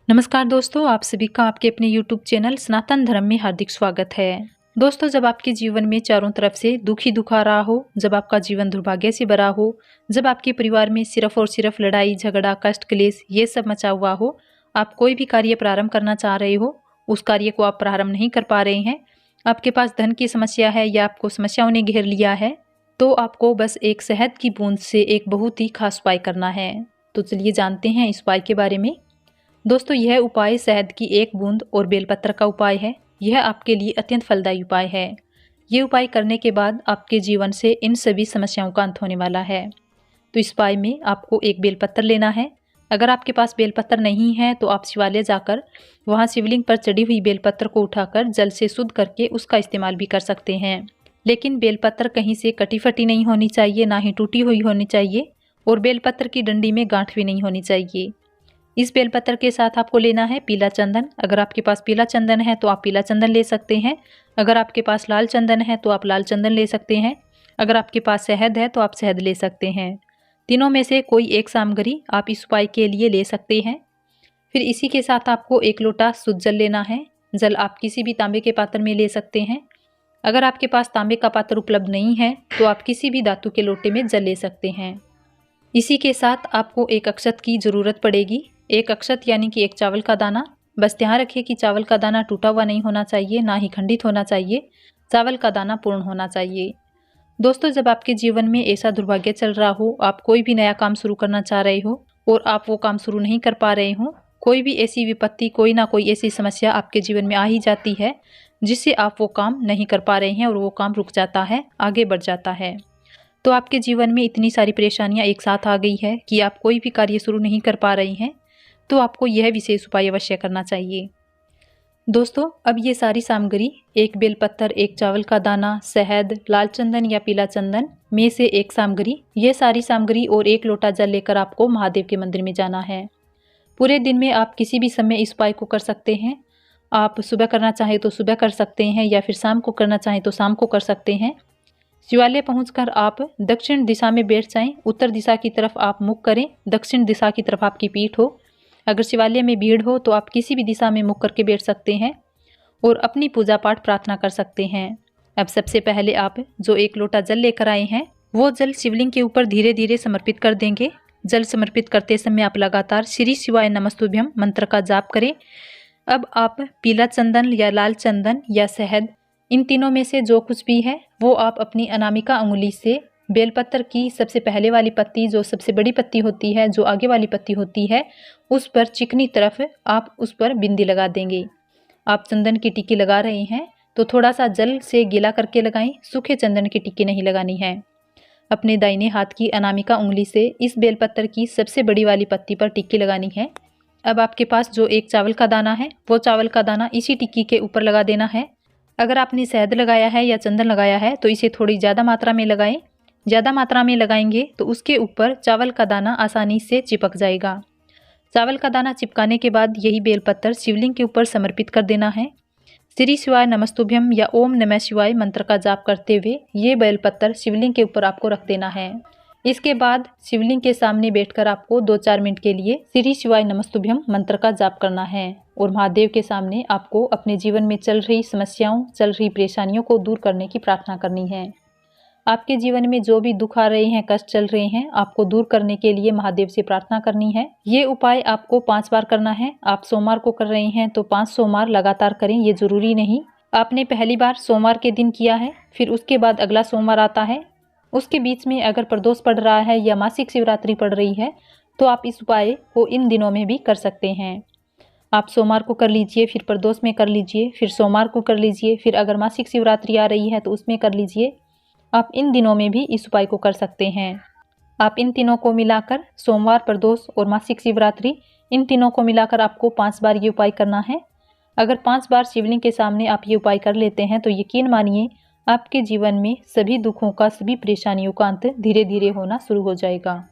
नमस्कार दोस्तों, आप सभी का आपके अपने YouTube चैनल सनातन धर्म में हार्दिक स्वागत है। दोस्तों, जब आपके जीवन में चारों तरफ से दुख ही दुख आ रहा हो, जब आपका जीवन दुर्भाग्य से भरा हो, जब आपके परिवार में सिर्फ और सिर्फ लड़ाई झगड़ा कष्ट क्लेश ये सब मचा हुआ हो, आप कोई भी कार्य प्रारंभ करना चाह रहे हो, उस कार्य को आप प्रारंभ नहीं कर पा रहे हैं, आपके पास धन की समस्या है या आपको समस्याओं ने घेर लिया है, तो आपको बस एक शहद की बूंद से एक बहुत ही खास उपाय करना है। तो चलिए जानते हैं इस उपाय के बारे में। दोस्तों, यह उपाय शहद की एक बूंद और बेलपत्र का उपाय है। यह आपके लिए अत्यंत फलदायी उपाय है। ये उपाय करने के बाद आपके जीवन से इन सभी समस्याओं का अंत होने वाला है। तो इस उपाय में आपको एक बेलपत्र लेना है। अगर आपके पास बेलपत्र नहीं है तो आप शिवालय जाकर वहाँ शिवलिंग पर चढ़ी हुई बेलपत्र को उठाकर जल से शुद्ध करके उसका इस्तेमाल भी कर सकते हैं। लेकिन बेलपत्र कहीं से कटी फटी नहीं होनी चाहिए, ना ही टूटी हुई होनी चाहिए, और बेलपत्र की डंडी में गांठ भी नहीं होनी चाहिए। इस बेलपत्र के साथ आपको लेना है पीला चंदन। अगर आपके पास पीला चंदन है तो आप पीला चंदन ले सकते हैं। अगर आपके पास लाल चंदन है तो आप लाल चंदन ले सकते हैं। अगर आपके पास शहद है तो आप शहद ले सकते हैं। तीनों में से कोई एक सामग्री आप इस उपाय के लिए ले सकते हैं। फिर इसी के साथ आपको 1 लोटा शुद्ध जल लेना है। जल आप किसी भी तांबे के पात्र में ले सकते हैं। अगर आपके पास तांबे का पात्र उपलब्ध नहीं है तो आप किसी भी धातु के लोटे में जल ले सकते हैं। इसी के साथ आपको एक अक्षत की ज़रूरत पड़ेगी। एक अक्षत यानी कि एक चावल का दाना। बस ध्यान रखिए कि चावल का दाना टूटा हुआ नहीं होना चाहिए, ना ही खंडित होना चाहिए। चावल का दाना पूर्ण होना चाहिए। दोस्तों, जब आपके जीवन में ऐसा दुर्भाग्य चल रहा हो, आप कोई भी नया काम शुरू करना चाह रहे हो और आप वो काम शुरू नहीं कर पा रहे हो, कोई भी ऐसी विपत्ति, कोई ना कोई ऐसी समस्या आपके जीवन में आ ही जाती है जिससे आप वो काम नहीं कर पा रहे हैं और वो काम रुक जाता है, आगे बढ़ जाता है। तो आपके जीवन में इतनी सारी परेशानियां एक साथ आ गई है कि आप कोई भी कार्य शुरू नहीं कर पा रही हैं, तो आपको यह विशेष उपाय अवश्य करना चाहिए। दोस्तों, अब ये सारी सामग्री, एक बेलपत्र, एक चावल का दाना, शहद, लाल चंदन या पीला चंदन में से एक सामग्री, ये सारी सामग्री और 1 लोटा जल लेकर आपको महादेव के मंदिर में जाना है। पूरे दिन में आप किसी भी समय इस उपाय को कर सकते हैं। आप सुबह करना चाहें तो सुबह कर सकते हैं या फिर शाम को करना चाहें तो शाम को कर सकते हैं। शिवालय पहुंचकर आप दक्षिण दिशा में बैठ जाएं। उत्तर दिशा की तरफ आप मुख करें, दक्षिण दिशा की तरफ आपकी पीठ हो। अगर शिवालय में भीड़ हो तो आप किसी भी दिशा में मुख करके बैठ सकते हैं और अपनी पूजा पाठ प्रार्थना कर सकते हैं। अब सबसे पहले आप जो 1 लोटा जल लेकर आए हैं वो जल शिवलिंग के ऊपर धीरे धीरे समर्पित कर देंगे। जल समर्पित करते समय आप लगातार श्री शिवाय नमस्तुभ्यम मंत्र का जाप करें। अब आप पीला चंदन या लाल चंदन या शहद, इन तीनों में से जो कुछ भी है वो आप अपनी अनामिका उंगली से बेलपत्र की सबसे पहले वाली पत्ती, जो सबसे बड़ी पत्ती होती है, जो आगे वाली पत्ती होती है, उस पर चिकनी तरफ आप उस पर बिंदी लगा देंगे। आप चंदन की टिक्की लगा रहे हैं तो थोड़ा सा जल से गीला करके लगाएं, सूखे चंदन की टिक्की नहीं लगानी है। अपने दाहिने हाथ की अनामिका उंगली से इस बेलपत्र की सबसे बड़ी वाली पत्ती पर टिक्की लगानी है। अब आपके पास जो एक चावल का दाना है वो चावल का दाना इसी टिक्की के ऊपर लगा देना है। अगर आपने शहद लगाया है या चंदन लगाया है तो इसे थोड़ी ज़्यादा मात्रा में लगाएं। ज़्यादा मात्रा में लगाएंगे तो उसके ऊपर चावल का दाना आसानी से चिपक जाएगा। चावल का दाना चिपकाने के बाद यही बेलपत्र शिवलिंग के ऊपर समर्पित कर देना है। श्री शिवाय नमस्तुभ्यम या ओम नमः शिवाय मंत्र का जाप करते हुए ये बेलपत्र शिवलिंग के ऊपर आपको रख देना है। इसके बाद शिवलिंग के सामने बैठकर आपको 2-4 मिनट के लिए श्री शिवाय नमस्तुभ्यम मंत्र का जाप करना है और महादेव के सामने आपको अपने जीवन में चल रही समस्याओं, चल रही परेशानियों को दूर करने की प्रार्थना करनी है। आपके जीवन में जो भी दुख आ रहे हैं, कष्ट चल रहे हैं, आपको दूर करने के लिए महादेव से प्रार्थना करनी है। ये उपाय आपको 5 बार करना है। आप सोमवार को कर रहे हैं तो 5 सोमवार लगातार करें, ये जरूरी नहीं। आपने पहली बार सोमवार के दिन किया है, फिर उसके बाद अगला सोमवार आता है, उसके बीच में अगर प्रदोष पड़ रहा है या मासिक शिवरात्रि पड़ रही है तो आप इस उपाय को इन दिनों में भी कर सकते हैं। आप सोमवार को कर लीजिए, फिर प्रदोष में कर लीजिए, फिर सोमवार को कर लीजिए, फिर अगर मासिक शिवरात्रि आ रही है तो उसमें कर लीजिए। आप इन दिनों में भी इस उपाय को कर सकते हैं। आप इन तीनों को मिलाकर, सोमवार, प्रदोष और मासिक शिवरात्रि, इन तीनों को मिलाकर आपको 5 बार ये उपाय करना है। अगर 5 बार शिवलिंग के सामने आप ये उपाय कर लेते हैं तो यकीन मानिए आपके जीवन में सभी दुखों का, सभी परेशानियों का अंत धीरे धीरे होना शुरू हो जाएगा।